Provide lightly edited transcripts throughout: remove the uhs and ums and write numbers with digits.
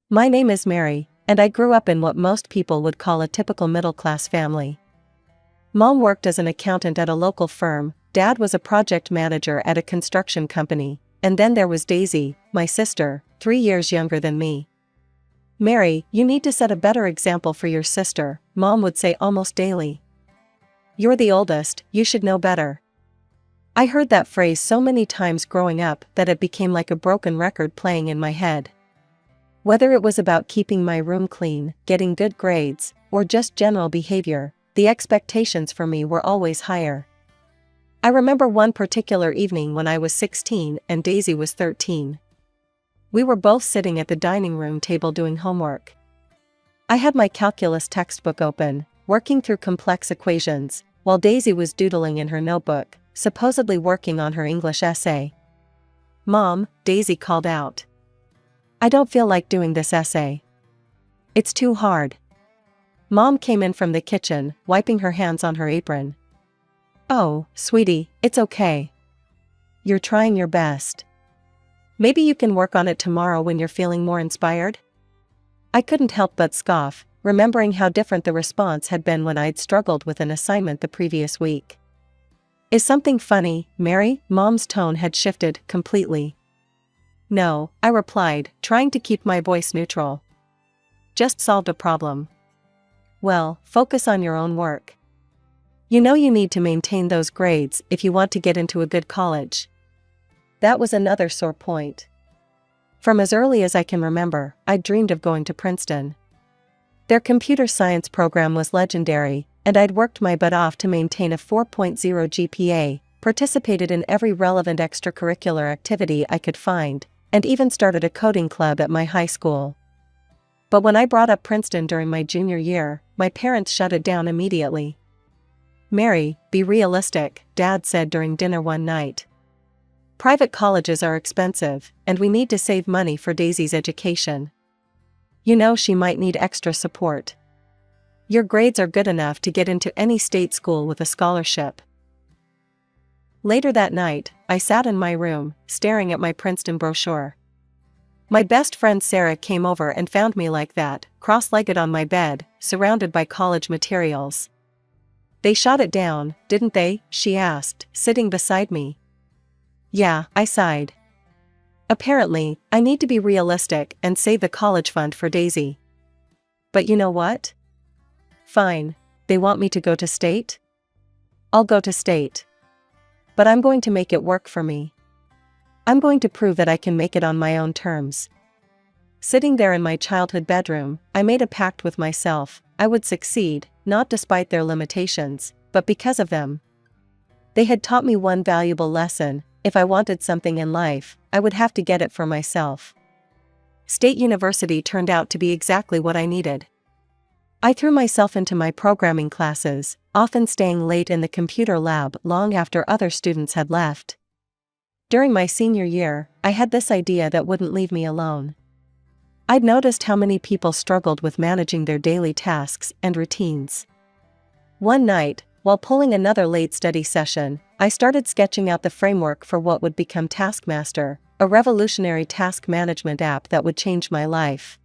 My name is Mary, and I grew up in what most people would call a typical middle-class family. Mom worked as an accountant at a local firm, Dad was a project manager at a construction company, and then there was Daisy, my sister, 3 years younger than me. "Mary, you need to set a better example for your sister," Mom would say almost daily. "You're the oldest, you should know better." I heard that phrase so many times growing up that it became like a broken record playing in my head. Whether it was about keeping my room clean, getting good grades, or just general behavior, the expectations for me were always higher. I remember one particular evening when I was 16 and Daisy was 13. We were both sitting at the dining room table doing homework. I had my calculus textbook open, working through complex equations, while Daisy was doodling in her notebook, supposedly working on her English essay. "Mom," Daisy called out. "I don't feel like doing this essay. It's too hard." Mom came in from the kitchen, wiping her hands on her apron. "Oh, sweetie, it's okay. You're trying your best. Maybe you can work on it tomorrow when you're feeling more inspired?" I couldn't help but scoff, remembering how different the response had been when I'd struggled with an assignment the previous week. "Is something funny, Mary?" Mom's tone had shifted completely. "No," I replied, trying to keep my voice neutral. "Just solved a problem." "Well, focus on your own work. You know you need to maintain those grades if you want to get into a good college." That was another sore point. From as early as I can remember, I'd dreamed of going to Princeton. Their computer science program was legendary, and I'd worked my butt off to maintain a 4.0 GPA, participated in every relevant extracurricular activity I could find, and even started a coding club at my high school. But when I brought up Princeton during my junior year, my parents shut it down immediately. "Mary, be realistic," Dad said during dinner one night. "Private colleges are expensive, and we need to save money for Daisy's education. You know she might need extra support. Your grades are good enough to get into any state school with a scholarship." Later that night, I sat in my room, staring at my Princeton brochure. My best friend Sarah came over and found me like that, cross-legged on my bed, surrounded by college materials. "They shot it down, didn't they?" she asked, sitting beside me. "Yeah," I sighed. "Apparently, I need to be realistic and save the college fund for Daisy." "But you know what? Fine. They want me to go to state? I'll go to state. But I'm going to make it work for me. I'm going to prove that I can make it on my own terms." Sitting there in my childhood bedroom, I made a pact with myself. I would succeed, not despite their limitations, but because of them. They had taught me one valuable lesson: if I wanted something in life, I would have to get it for myself. State University turned out to be exactly what I needed. I threw myself into my programming classes, often staying late in the computer lab long after other students had left. During my senior year, I had this idea that wouldn't leave me alone. I'd noticed how many people struggled with managing their daily tasks and routines. One night, while pulling another late study session, I started sketching out the framework for what would become Taskmaster, a revolutionary task management app that would change my life.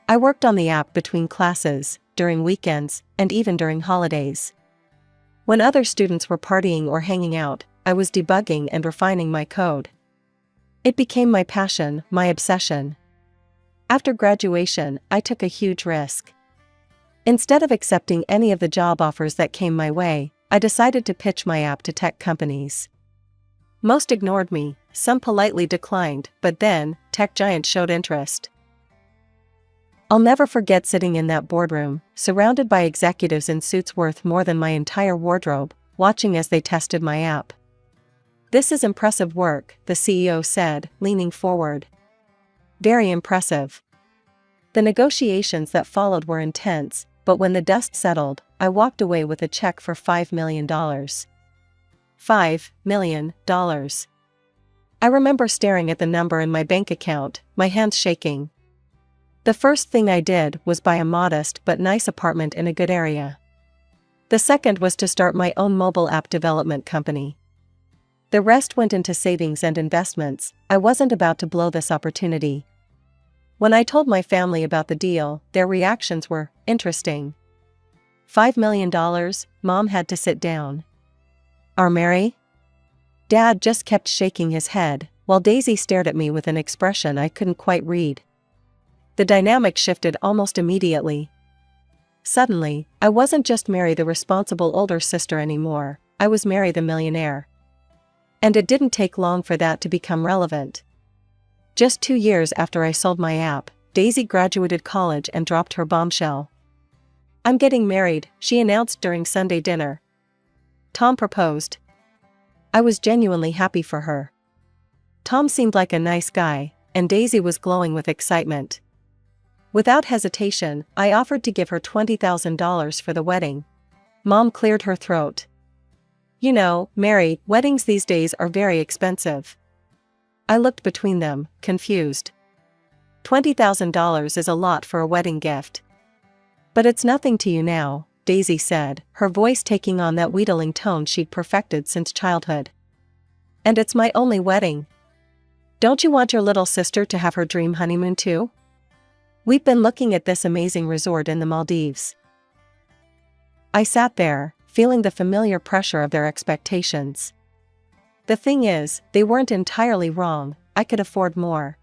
I worked on the app between classes, during weekends, and even during holidays. When other students were partying or hanging out, I was debugging and refining my code. It became my passion, my obsession. After graduation, I took a huge risk. Instead of accepting any of the job offers that came my way, I decided to pitch my app to tech companies. Most ignored me, some politely declined, but then, tech giants showed interest. I'll never forget sitting in that boardroom, surrounded by executives in suits worth more than my entire wardrobe, watching as they tested my app. "This is impressive work," the CEO said, leaning forward. "Very impressive." The negotiations that followed were intense, but when the dust settled, I walked away with a check for $5 million. $5 million. I remember staring at the number in my bank account, my hands shaking. The first thing I did was buy a modest but nice apartment in a good area. The second was to start my own mobile app development company. The rest went into savings and investments. I wasn't about to blow this opportunity. When I told my family about the deal, their reactions were interesting. $5 million, Mom had to sit down. Are Mary? Dad just kept shaking his head, while Daisy stared at me with an expression I couldn't quite read. The dynamic shifted almost immediately. Suddenly, I wasn't just Mary the responsible older sister anymore, I was Mary the millionaire. And it didn't take long for that to become relevant. Just 2 years after I sold my app, Daisy graduated college and dropped her bombshell. I'm getting married, she announced during Sunday dinner. Tom proposed. I was genuinely happy for her. Tom seemed like a nice guy, and Daisy was glowing with excitement. Without hesitation, I offered to give her $20,000 for the wedding. Mom cleared her throat. You know, Mary, weddings these days are very expensive. I looked between them, confused. $20,000 is a lot for a wedding gift. But it's nothing to you now, Daisy said, her voice taking on that wheedling tone she'd perfected since childhood. And it's my only wedding. Don't you want your little sister to have her dream honeymoon too? We've been looking at this amazing resort in the Maldives. I sat there, feeling the familiar pressure of their expectations. The thing is, they weren't entirely wrong, I could afford more.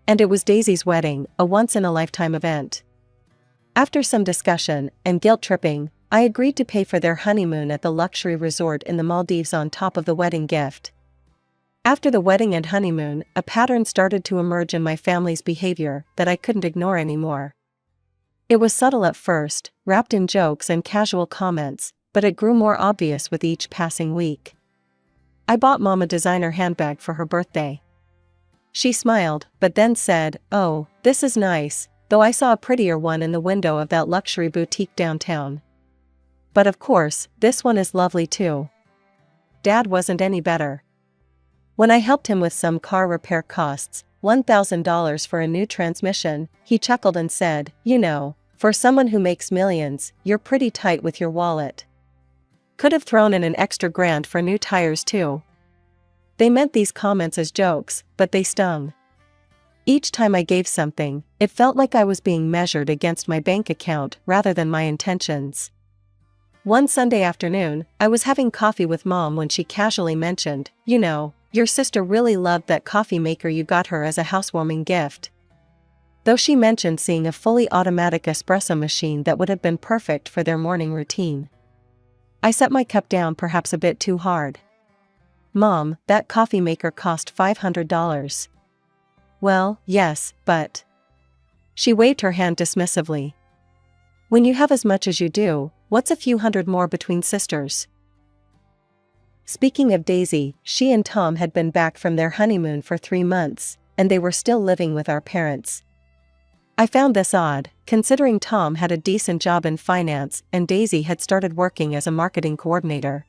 And it was Daisy's wedding, a once-in-a-lifetime event. After some discussion and guilt-tripping, I agreed to pay for their honeymoon at the luxury resort in the Maldives on top of the wedding gift. After the wedding and honeymoon, a pattern started to emerge in my family's behavior that I couldn't ignore anymore. It was subtle at first, wrapped in jokes and casual comments, but it grew more obvious with each passing week. I bought Mom a designer handbag for her birthday. She smiled, but then said, "Oh, this is nice," though I saw a prettier one in the window of that luxury boutique downtown. But of course, this one is lovely too. Dad wasn't any better. When I helped him with some car repair costs, $1,000 for a new transmission, he chuckled and said, "You know, for someone who makes millions, you're pretty tight with your wallet." Could have thrown in an extra grand for new tires too. They meant these comments as jokes, but they stung. Each time I gave something, it felt like I was being measured against my bank account rather than my intentions. One Sunday afternoon, I was having coffee with Mom when she casually mentioned, "You know, your sister really loved that coffee maker you got her as a housewarming gift." Though she mentioned seeing a fully automatic espresso machine that would have been perfect for their morning routine. I set my cup down perhaps a bit too hard. "Mom, that coffee maker cost $500. Well, yes, but..." She waved her hand dismissively. "When you have as much as you do, what's a few hundred more between sisters?" Speaking of Daisy, she and Tom had been back from their honeymoon for 3 months, and they were still living with our parents. I found this odd, considering Tom had a decent job in finance and Daisy had started working as a marketing coordinator.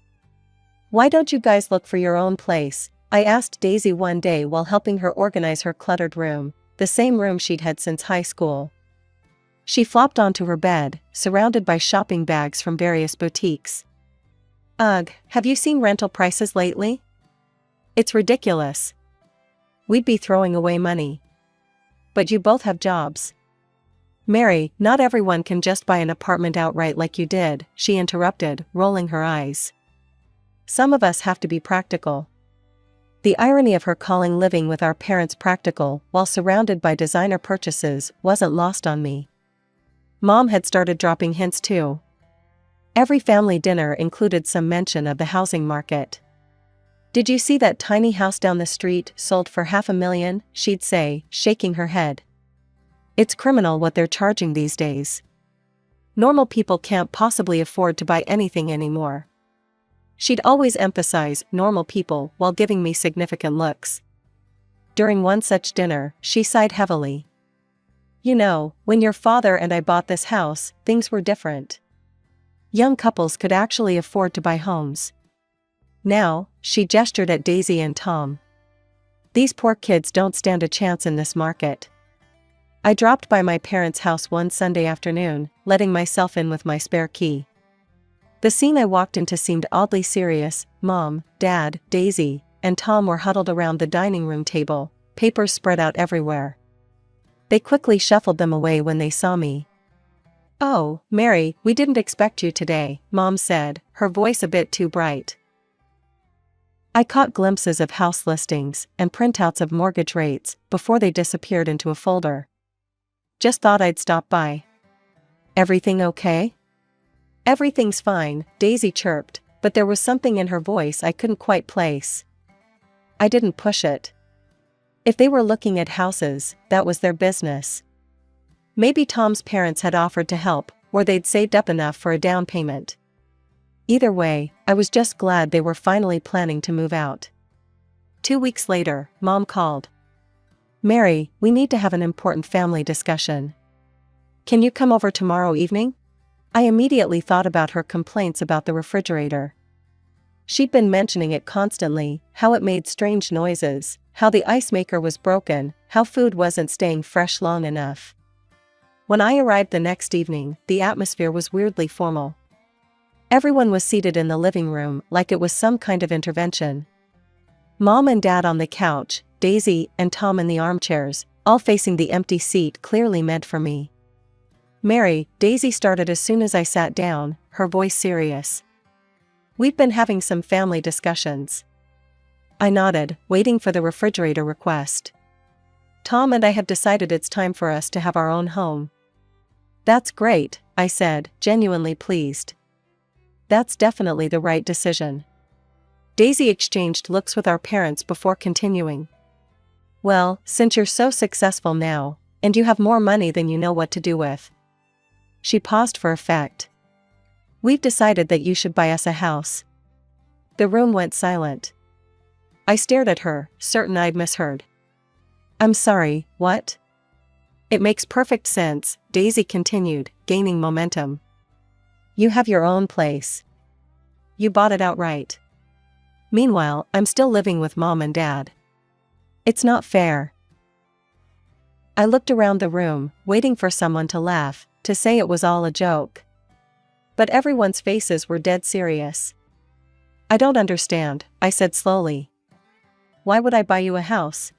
"Why don't you guys look for your own place?" I asked Daisy one day while helping her organize her cluttered room, the same room she'd had since high school. She flopped onto her bed, surrounded by shopping bags from various boutiques. "Ugh, have you seen rental prices lately? It's ridiculous. We'd be throwing away money." "But you both have jobs." "Mary, not everyone can just buy an apartment outright like you did," she interrupted, rolling her eyes. "Some of us have to be practical." The irony of her calling living with our parents practical while surrounded by designer purchases wasn't lost on me. Mom had started dropping hints too. Every family dinner included some mention of the housing market. "Did you see that tiny house down the street sold for $500,000, she'd say, shaking her head. "It's criminal what they're charging these days. Normal people can't possibly afford to buy anything anymore." She'd always emphasize normal people while giving me significant looks. During one such dinner, she sighed heavily. "You know, when your father and I bought this house, things were different. Young couples could actually afford to buy homes. Now," she gestured at Daisy and Tom. "These poor kids don't stand a chance in this market." I dropped by my parents' house one Sunday afternoon, letting myself in with my spare key. The scene I walked into seemed oddly serious. Mom, Dad, Daisy, and Tom were huddled around the dining room table, papers spread out everywhere. They quickly shuffled them away when they saw me. "Oh, Mary, we didn't expect you today," Mom said, her voice a bit too bright. I caught glimpses of house listings and printouts of mortgage rates before they disappeared into a folder. "Just thought I'd stop by." "Everything okay?" "Everything's fine," Daisy chirped, but there was something in her voice I couldn't quite place. I didn't push it. If they were looking at houses, that was their business. Maybe Tom's parents had offered to help, or they'd saved up enough for a down payment. Either way, I was just glad they were finally planning to move out. 2 weeks later, Mom called. "Mary, we need to have an important family discussion. Can you come over tomorrow evening?" I immediately thought about her complaints about the refrigerator. She'd been mentioning it constantly, how it made strange noises, how the ice maker was broken, how food wasn't staying fresh long enough. When I arrived the next evening, the atmosphere was weirdly formal. Everyone was seated in the living room like it was some kind of intervention. Mom and Dad on the couch, Daisy and Tom in the armchairs, all facing the empty seat clearly meant for me. "Mary," Daisy started as soon as I sat down, her voice serious. "We've been having some family discussions." I nodded, waiting for the refrigerator request. "Tom and I have decided it's time for us to have our own home." "That's great," I said, genuinely pleased. "That's definitely the right decision." Daisy exchanged looks with our parents before continuing. "Well, since you're so successful now, and you have more money than you know what to do with." She paused for effect. "We've decided that you should buy us a house." The room went silent. I stared at her, certain I'd misheard. "I'm sorry, what?" "It makes perfect sense," Daisy continued, gaining momentum. "You have your own place. You bought it outright. Meanwhile, I'm still living with Mom and Dad. It's not fair." I looked around the room, waiting for someone to laugh, to say it was all a joke. But everyone's faces were dead serious. "I don't understand," I said slowly. "Why would I buy you a house?"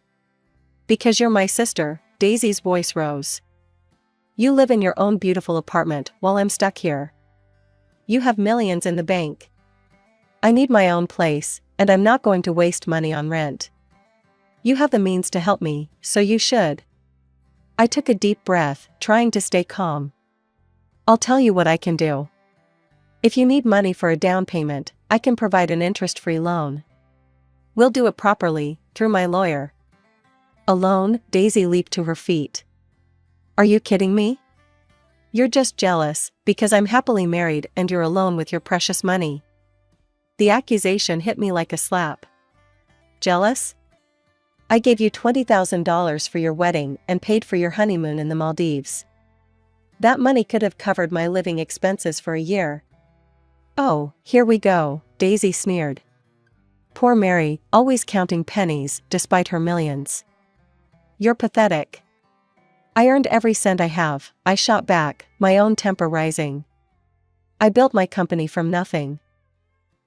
"Because you're my sister," Daisy's voice rose. "You live in your own beautiful apartment while I'm stuck here. You have millions in the bank. I need my own place, and I'm not going to waste money on rent. You have the means to help me, so you should." I took a deep breath, trying to stay calm. "I'll tell you what I can do. If you need money for a down payment, I can provide an interest-free loan. We'll do it properly, through my lawyer." "A loan?" Daisy leaped to her feet. "Are you kidding me? You're just jealous, because I'm happily married and you're alone with your precious money." The accusation hit me like a slap. "Jealous? I gave you $20,000 for your wedding and paid for your honeymoon in the Maldives. That money could have covered my living expenses for a year." "Oh, here we go," Daisy sneered. Poor Mary, always counting pennies, despite her millions. "You're pathetic." "I earned every cent I have," I shot back, my own temper rising. "I built my company from nothing.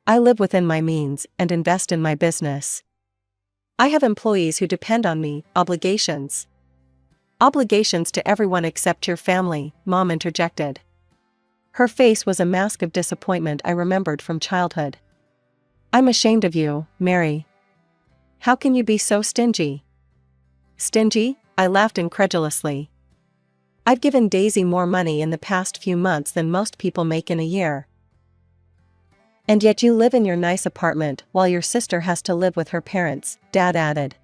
I live within my means and invest in my business. I have employees who depend on me, obligations." "Obligations to everyone except your family," Mom interjected. Her face was a mask of disappointment I remembered from childhood. "I'm ashamed of you, Mary. How can you be so stingy?" "Stingy?" I laughed incredulously. "I've given Daisy more money in the past few months than most people make in a year." "And yet you live in your nice apartment while your sister has to live with her parents," Dad added.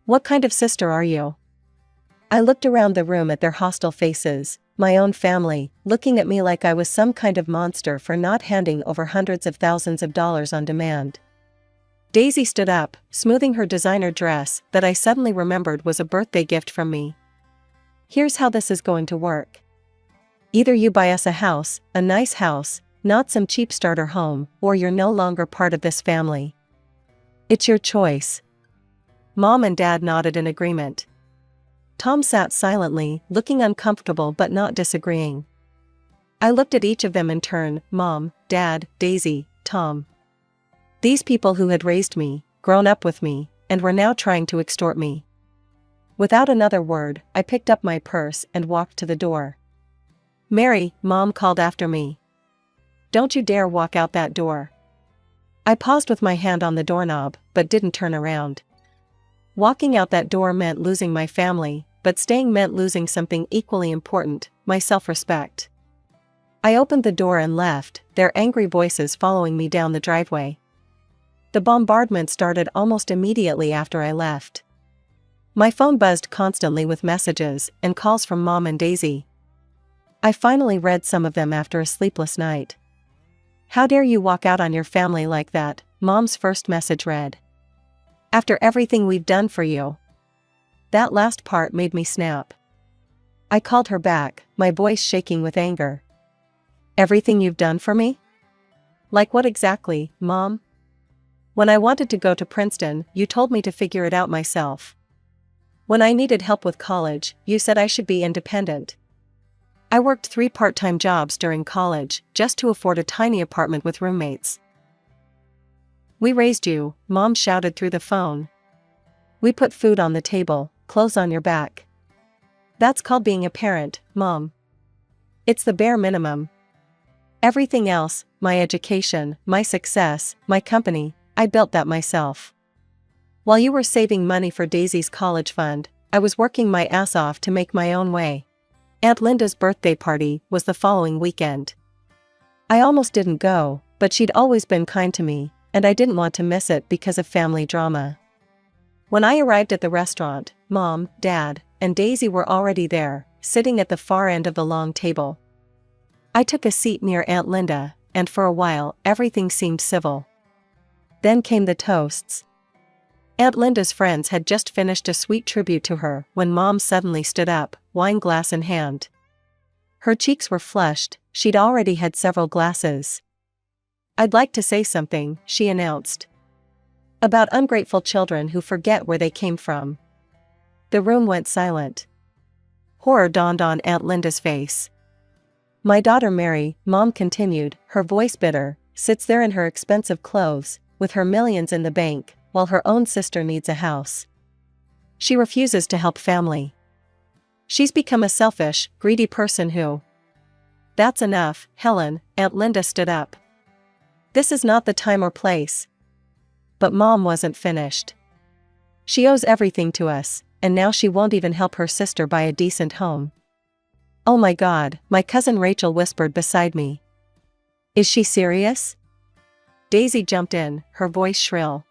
"What kind of sister are you?" I looked around the room at their hostile faces, my own family, looking at me like I was some kind of monster for not handing over hundreds of thousands of dollars on demand. Daisy stood up, smoothing her designer dress that I suddenly remembered was a birthday gift from me. "Here's how this is going to work. Either you buy us a house, a nice house, not some cheap starter home, or you're no longer part of this family. It's your choice." Mom and Dad nodded in agreement. Tom sat silently, looking uncomfortable but not disagreeing. I looked at each of them in turn, Mom, Dad, Daisy, Tom. These people who had raised me, grown up with me, and were now trying to extort me. Without another word, I picked up my purse and walked to the door. "Mary," Mom called after me. "Don't you dare walk out that door." I paused with my hand on the doorknob, but didn't turn around. Walking out that door meant losing my family, but staying meant losing something equally important, my self-respect. I opened the door and left, their angry voices following me down the driveway. The bombardment started almost immediately after I left. My phone buzzed constantly with messages and calls from Mom and Daisy. I finally read some of them after a sleepless night. "How dare you walk out on your family like that?" Mom's first message read. "After everything we've done for you." That last part made me snap. I called her back, my voice shaking with anger. "Everything you've done for me? Like what exactly, Mom? When I wanted to go to Princeton, you told me to figure it out myself. When I needed help with college, you said I should be independent. I worked 3 part-time jobs during college, just to afford a tiny apartment with roommates. We raised you," Mom shouted through the phone. "We put food on the table, clothes on your back. That's called being a parent, Mom. It's the bare minimum. Everything else, my education, my success, my company, I built that myself. While you were saving money for Daisy's college fund, I was working my ass off to make my own way. Aunt Linda's birthday party was the following weekend. I almost didn't go, but she'd always been kind to me, and I didn't want to miss it because of family drama. When I arrived at the restaurant, Mom, Dad, and Daisy were already there, sitting at the far end of the long table. I took a seat near Aunt Linda, and for a while, everything seemed civil. Then came the toasts. Aunt Linda's friends had just finished a sweet tribute to her when Mom suddenly stood up, wine glass in hand. Her cheeks were flushed, she'd already had several glasses. "I'd like to say something," she announced. "About ungrateful children who forget where they came from." The room went silent. Horror dawned on Aunt Linda's face. "My daughter Mary," Mom continued, her voice bitter, "sits there in her expensive clothes, with her millions in the bank, while her own sister needs a house. She refuses to help family. She's become a selfish, greedy person who—" "That's enough, Helen," Aunt Linda stood up. "This is not the time or place." But Mom wasn't finished. "She owes everything to us, and now she won't even help her sister buy a decent home." "Oh my God," my cousin Rachel whispered beside me. "Is she serious?" Daisy jumped in, her voice shrill.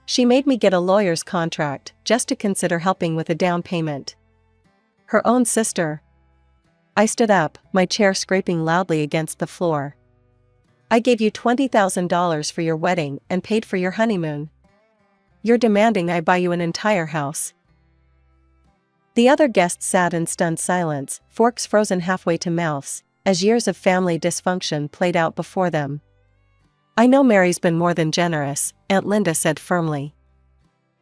"She made me get a lawyer's contract, just to consider helping with a down payment." "Her own sister." I stood up, my chair scraping loudly against the floor. "I gave you $20,000 for your wedding and paid for your honeymoon. You're demanding I buy you an entire house." The other guests sat in stunned silence, forks frozen halfway to mouths, as years of family dysfunction played out before them. "I know Mary's been more than generous," Aunt Linda said firmly.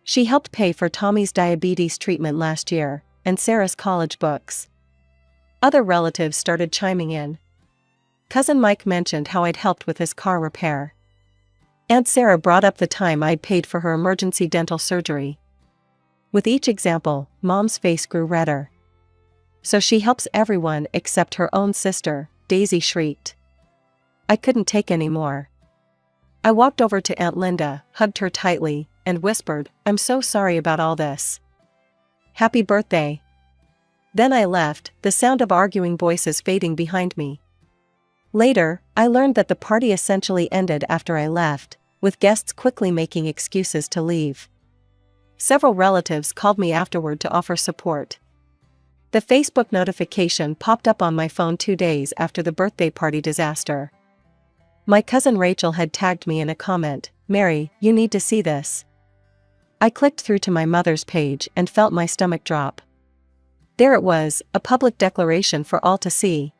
"She helped pay for Tommy's diabetes treatment last year, and Sarah's college books." Other relatives started chiming in. Cousin Mike mentioned how I'd helped with his car repair. Aunt Sarah brought up the time I'd paid for her emergency dental surgery. With each example, Mom's face grew redder. "So she helps everyone except her own sister," Daisy shrieked. I couldn't take any more. I walked over to Aunt Linda, hugged her tightly, and whispered, "I'm so sorry about all this. Happy birthday." Then I left, the sound of arguing voices fading behind me. Later, I learned that the party essentially ended after I left, with guests quickly making excuses to leave. Several relatives called me afterward to offer support. The Facebook notification popped up on my phone 2 days after the birthday party disaster. My cousin Rachel had tagged me in a comment, "Mary, you need to see this." I clicked through to my mother's page and felt my stomach drop. There it was, a public declaration for all to see.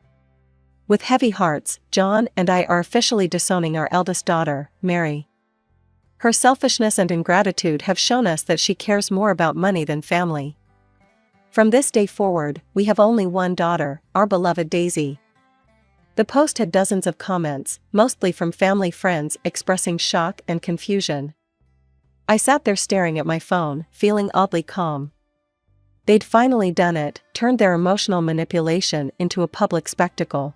With heavy hearts, John and I are officially disowning our eldest daughter, Mary. Her selfishness and ingratitude have shown us that she cares more about money than family. From this day forward, we have only one daughter, our beloved Daisy. The post had dozens of comments, mostly from family friends expressing shock and confusion. I sat there staring at my phone, feeling oddly calm. They'd finally done it, turned their emotional manipulation into a public spectacle.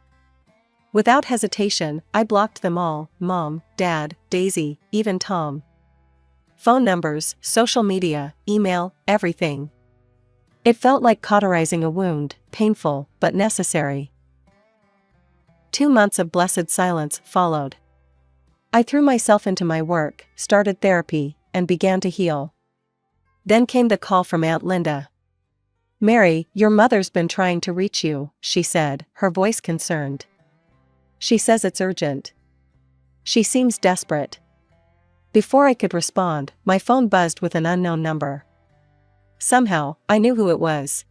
Without hesitation, I blocked them all: Mom, Dad, Daisy, even Tom. Phone numbers, social media, email, everything. It felt like cauterizing a wound, painful, but necessary. 2 months of blessed silence followed. I threw myself into my work, started therapy, and began to heal. Then came the call from Aunt Linda. "Mary, your mother's been trying to reach you," she said, her voice concerned. "She says it's urgent. She seems desperate." Before I could respond, my phone buzzed with an unknown number. Somehow, I knew who it was.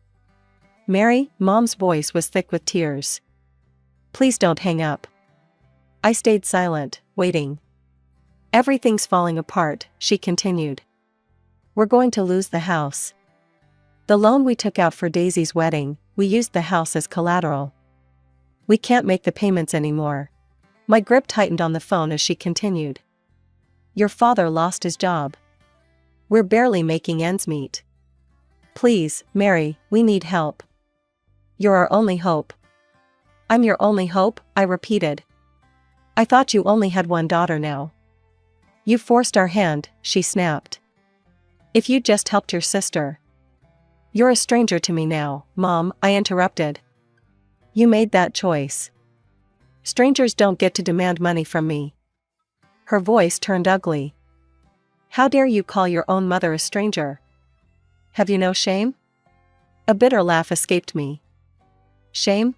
"Mary," Mom's voice was thick with tears. "Please don't hang up." I stayed silent, waiting. "Everything's falling apart," she continued. "We're going to lose the house. The loan we took out for Daisy's wedding, we used the house as collateral. We can't make the payments anymore." My grip tightened on the phone as she continued. "Your father lost his job. We're barely making ends meet. Please, Mary, we need help. You're our only hope." "I'm your only hope?" I repeated. "I thought you only had one daughter now." "You forced our hand," she snapped. "If you'd just helped your sister." "You're a stranger to me now, Mom," I interrupted. "You made that choice. Strangers don't get to demand money from me." Her voice turned ugly. "How dare you call your own mother a stranger? Have you no shame?" A bitter laugh escaped me. "Shame?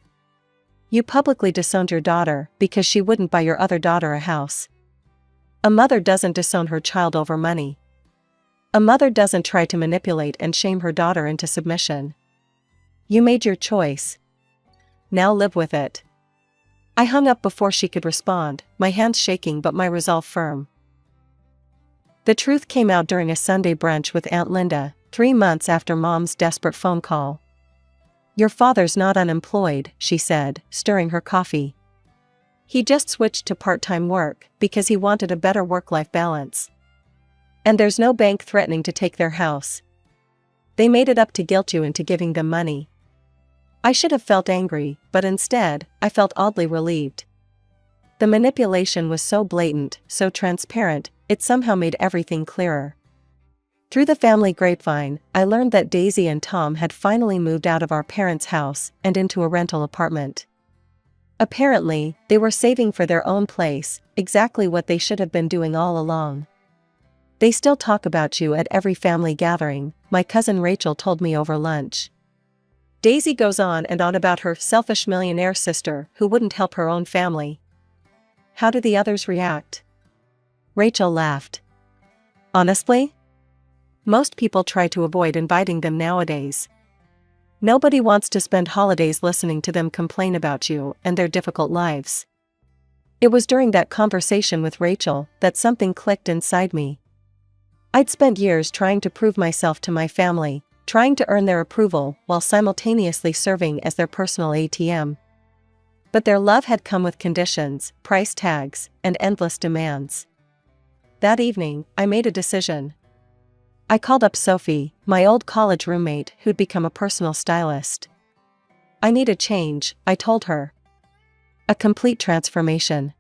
You publicly disowned your daughter because she wouldn't buy your other daughter a house. A mother doesn't disown her child over money. A mother doesn't try to manipulate and shame her daughter into submission. You made your choice. Now live with it." I hung up before she could respond, my hands shaking but my resolve firm. The truth came out during a Sunday brunch with Aunt Linda, 3 months after Mom's desperate phone call. "Your father's not unemployed," she said, stirring her coffee. "He just switched to part-time work because he wanted a better work-life balance. And there's no bank threatening to take their house. They made it up to guilt you into giving them money." I should have felt angry, but instead, I felt oddly relieved. The manipulation was so blatant, so transparent, it somehow made everything clearer. Through the family grapevine, I learned that Daisy and Tom had finally moved out of our parents' house and into a rental apartment. Apparently, they were saving for their own place, exactly what they should have been doing all along. "They still talk about you at every family gathering," my cousin Rachel told me over lunch. "Daisy goes on and on about her selfish millionaire sister who wouldn't help her own family." "How do the others react?" Rachel laughed. "Honestly? Most people try to avoid inviting them nowadays. Nobody wants to spend holidays listening to them complain about you and their difficult lives." It was during that conversation with Rachel that something clicked inside me. I'd spent years trying to prove myself to my family, trying to earn their approval while simultaneously serving as their personal ATM. But their love had come with conditions, price tags, and endless demands. That evening, I made a decision. I called up Sophie, my old college roommate who'd become a personal stylist. "I need a change," I told her. "A complete transformation."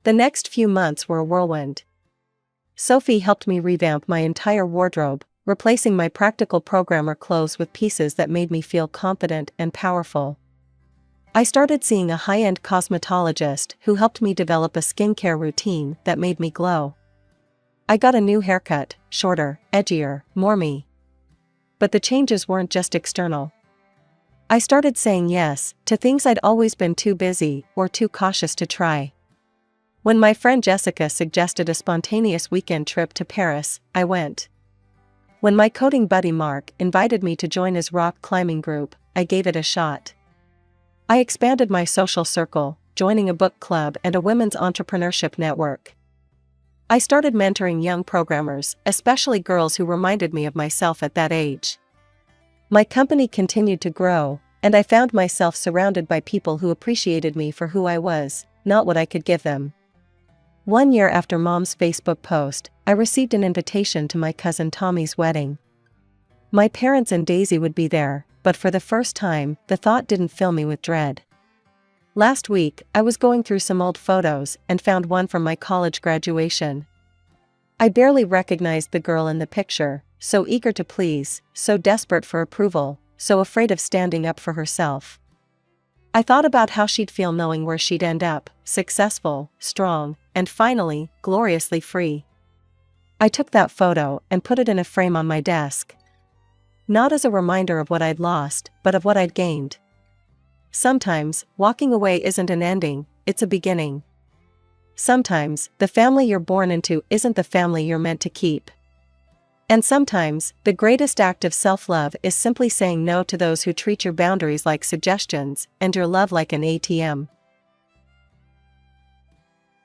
The next few months were a whirlwind. Sophie helped me revamp my entire wardrobe, replacing my practical programmer clothes with pieces that made me feel confident and powerful. I started seeing a high-end cosmetologist who helped me develop a skincare routine that made me glow. I got a new haircut, shorter, edgier, more me. But the changes weren't just external. I started saying yes to things I'd always been too busy or too cautious to try. When my friend Jessica suggested a spontaneous weekend trip to Paris, I went. When my coding buddy Mark invited me to join his rock climbing group, I gave it a shot. I expanded my social circle, joining a book club and a women's entrepreneurship network. I started mentoring young programmers, especially girls who reminded me of myself at that age. My company continued to grow, and I found myself surrounded by people who appreciated me for who I was, not what I could give them. 1 year after Mom's Facebook post, I received an invitation to my cousin Tommy's wedding. My parents and Daisy would be there, but for the first time, the thought didn't fill me with dread. Last week, I was going through some old photos and found one from my college graduation. I barely recognized the girl in the picture, so eager to please, so desperate for approval, so afraid of standing up for herself. I thought about how she'd feel knowing where she'd end up, successful, strong, and finally, gloriously free. I took that photo and put it in a frame on my desk. Not as a reminder of what I'd lost, but of what I'd gained. Sometimes, walking away isn't an ending, it's a beginning. Sometimes, the family you're born into isn't the family you're meant to keep. And sometimes, the greatest act of self-love is simply saying no to those who treat your boundaries like suggestions, and your love like an ATM.